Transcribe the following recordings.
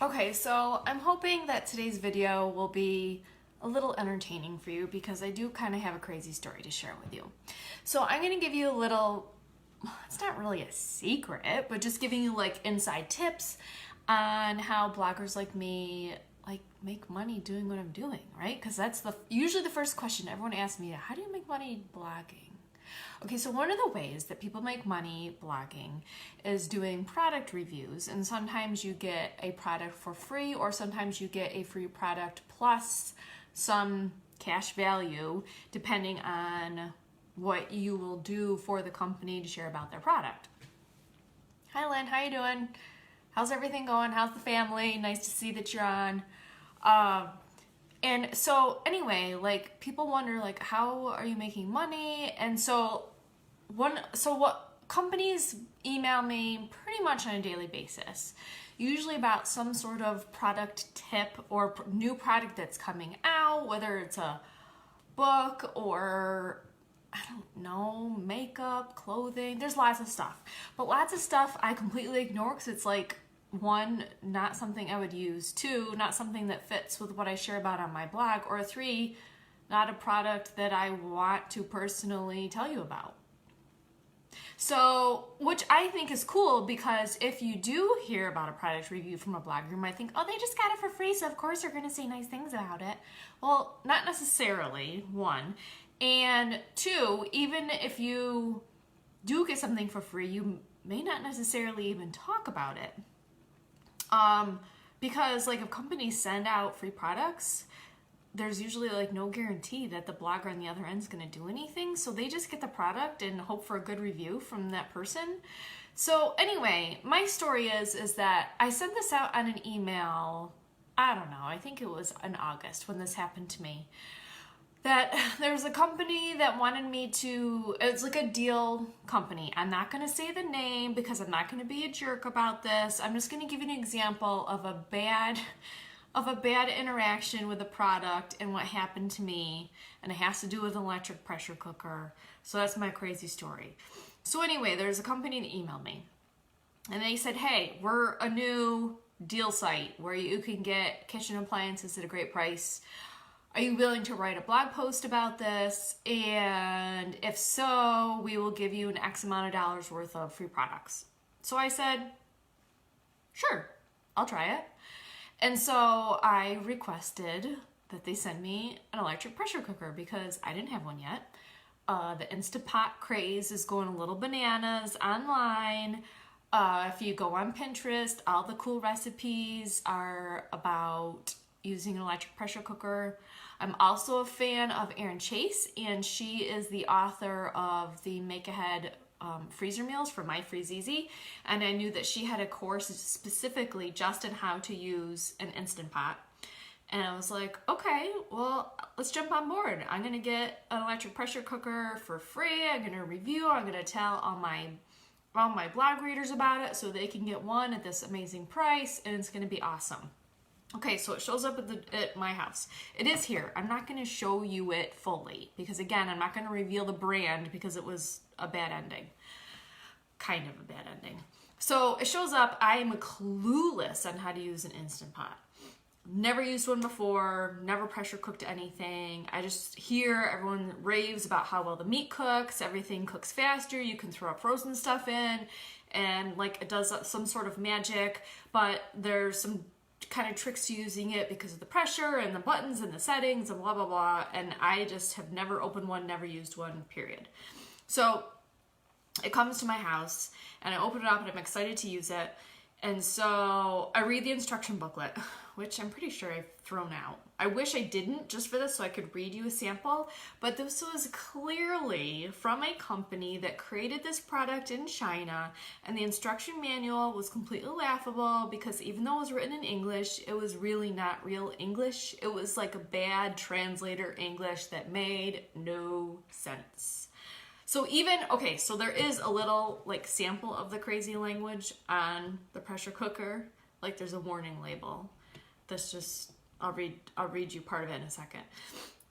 Okay, so I'm hoping that today's video will be a little entertaining for you because I do kind of have a crazy story to share with you. So I'm going to give you a little, it's not really a secret, but just giving you like inside tips on how bloggers like me like make money doing what I'm doing, right? Because that's usually the first question everyone asks me, how do you make money blogging? Okay, so one of the ways that people make money blogging is doing product reviews, and sometimes you get a product for free, or sometimes you get a free product plus some cash value, depending on what you will do for the company to share about their product. Hi Lynn, how you doing? How's everything going? How's the family? Nice to see that you're on. And so anyway, like people wonder like how are you making money? And so what companies email me pretty much on a daily basis, usually about some sort of product tip or new product that's coming out, whether it's a book or I don't know, makeup, clothing, there's lots of stuff. But lots of stuff I completely ignore because it's like, one, not something I would use, two, not something that fits with what I share about on my blog, or three, not a product that I want to personally tell you about. So, which I think is cool because if you do hear about a product review from a blogger, you might think, oh, they just got it for free, so of course they're going to say nice things about it. Well, not necessarily, one. And two, even if you do get something for free, you may not necessarily even talk about it. Because like if companies send out free products, there's usually like no guarantee that the blogger on the other end is going to do anything. So they just get the product and hope for a good review from that person. So anyway, my story is that I sent this out on an email, I don't know, I think it was in August when this happened to me. That there was a company that wanted me to, it's like a deal company. I'm not going to say the name because I'm not going to be a jerk about this. I'm just going to give you an example of a bad interaction with a product and what happened to me, and it has to do with an electric pressure cooker. So that's my crazy story. So anyway, there's a company that emailed me and they said, hey, we're a new deal site where you can get kitchen appliances at a great price. Are you willing to write a blog post about this? And if so, we will give you an X amount of dollars worth of free products. So I said, sure, I'll try it. And so I requested that they send me an electric pressure cooker because I didn't have one yet. The Instant Pot craze is going a little bananas online. If you go on Pinterest, all the cool recipes are about using an electric pressure cooker. I'm also a fan of Erin Chase, and she is the author of the Make Ahead freezer meals for My Freeze Easy, and I knew that she had a course specifically just on how to use an Instant Pot. And I was like, okay, well, let's jump on board. I'm gonna get an electric pressure cooker for free. I'm gonna review, I'm gonna tell all my blog readers about it so they can get one at this amazing price, and it's gonna be awesome. Okay, so it shows up at my house. It is here. I'm not going to show you it fully because, again, I'm not going to reveal the brand because it was a bad ending. Kind of a bad ending. So it shows up. I am clueless on how to use an Instant Pot. Never used one before, never pressure cooked anything. I just hear everyone raves about how well the meat cooks, everything cooks faster, you can throw frozen stuff in, and like it does some sort of magic, but there's some kind of tricks to using it because of the pressure and the buttons and the settings and blah blah blah, and I just have never opened one, never used one, period. So it comes to my house and I open it up and I'm excited to use it, and so I read the instruction booklet, which I'm pretty sure I've thrown out. I wish I didn't, just for this so I could read you a sample, but this was clearly from a company that created this product in China, and the instruction manual was completely laughable because even though it was written in English, it was really not real English. It was like a bad translator English that made no sense. So okay, so there is a little like sample of the crazy language on the pressure cooker. Like there's a warning label. That's just, I'll read you part of it in a second.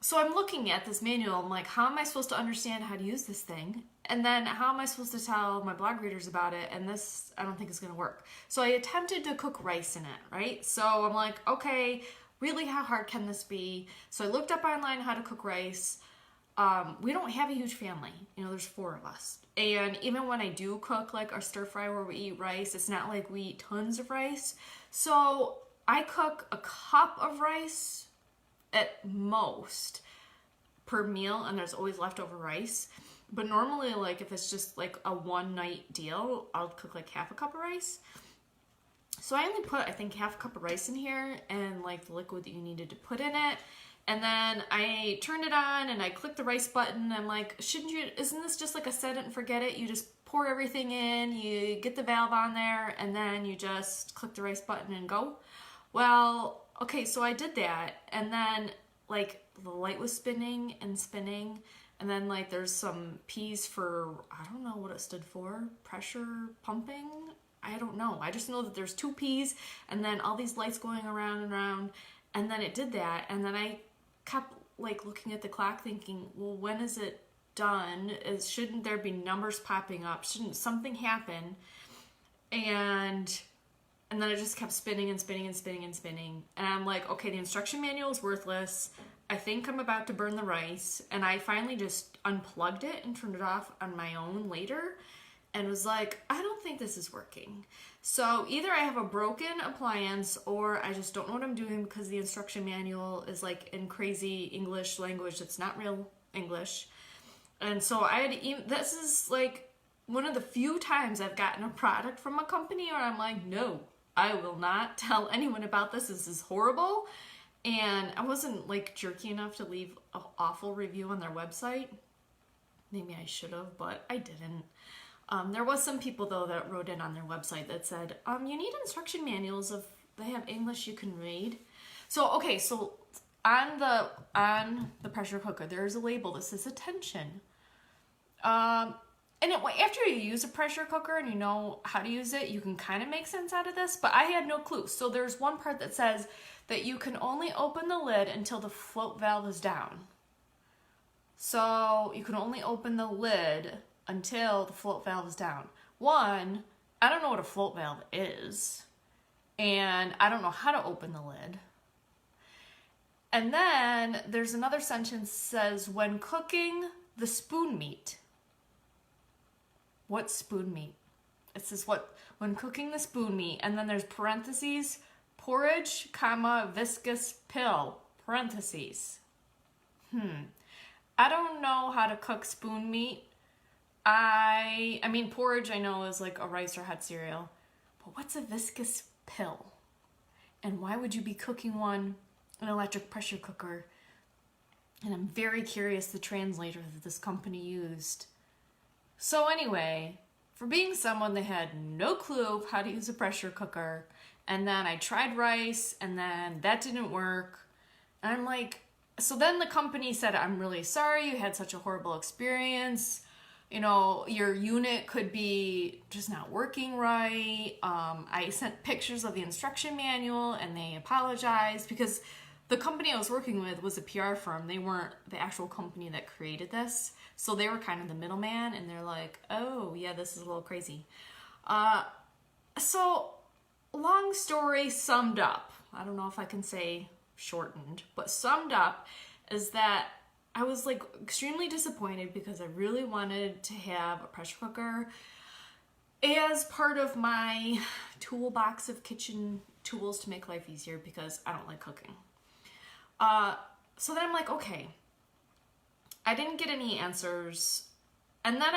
So I'm looking at this manual, I'm like, how am I supposed to understand how to use this thing? And then how am I supposed to tell my blog readers about it? And this, I don't think is gonna work. So I attempted to cook rice in it, right? So I'm like, okay, really, how hard can this be? So I looked up online how to cook rice. We don't have a huge family. You know, there's 4 of us. And even when I do cook like our stir fry where we eat rice, it's not like we eat tons of rice. So I cook a cup of rice at most per meal, and there's always leftover rice. But normally, like if it's just like a one night deal, I'll cook like half a cup of rice. So I only put, I think, half a cup of rice in here and like the liquid that you needed to put in it. And then I turned it on and I clicked the rice button. I'm like, isn't this just like a set it and forget it? You just pour everything in, you get the valve on there, and then you just click the rice button and go. Well, okay, so I did that, and then like the light was spinning and spinning, and then like there's some P's for, I don't know what it stood for, pressure pumping? I don't know. I just know that there's 2 P's and then all these lights going around and around, and then it did that, and then I kept like looking at the clock thinking, well, when is it done? Shouldn't there be numbers popping up? Shouldn't something happen? And then it just kept spinning and spinning and spinning and spinning. And I'm like, okay, the instruction manual is worthless. I think I'm about to burn the rice. And I finally just unplugged it and turned it off on my own later and was like, I don't think this is working. So either I have a broken appliance or I just don't know what I'm doing because the instruction manual is like in crazy English language that's not real English. And so this is like one of the few times I've gotten a product from a company where I'm like, no, I will not tell anyone about this. This is horrible. And I wasn't like jerky enough to leave an awful review on their website. Maybe I should have, but I didn't. There was some people though that wrote in on their website that said, you need instruction manuals if they have English you can read. So, okay, so on the pressure cooker, there's a label that says attention. After you use a pressure cooker and you know how to use it, you can kind of make sense out of this, but I had no clue. So there's one part that says that you can only open the lid until the float valve is down. So you can only open the lid until the float valve is down. One, I don't know what a float valve is, and I don't know how to open the lid. And then there's another sentence that says, when cooking the spoon meat. What spoon meat? It says when cooking the spoon meat, and then there's parentheses, porridge, comma, viscous pill, parentheses. I don't know how to cook spoon meat. I mean, porridge I know is like a rice or hot cereal, but what's a viscous pill? And why would you be cooking an electric pressure cooker? And I'm very curious the translator that this company used. So anyway, for being someone that had no clue of how to use a pressure cooker, and then I tried rice, and then that didn't work, and I'm like, so then the company said, I'm really sorry you had such a horrible experience. You know, your unit could be just not working right. I sent pictures of the instruction manual and they apologized because the company I was working with was a PR firm. They weren't the actual company that created this. So they were kind of the middleman, and they're like, oh yeah, this is a little crazy. So long story summed up. I don't know if I can say shortened, but summed up is that I was like extremely disappointed because I really wanted to have a pressure cooker as part of my toolbox of kitchen tools to make life easier because I don't like cooking. So then I'm like, okay, I didn't get any answers. And then I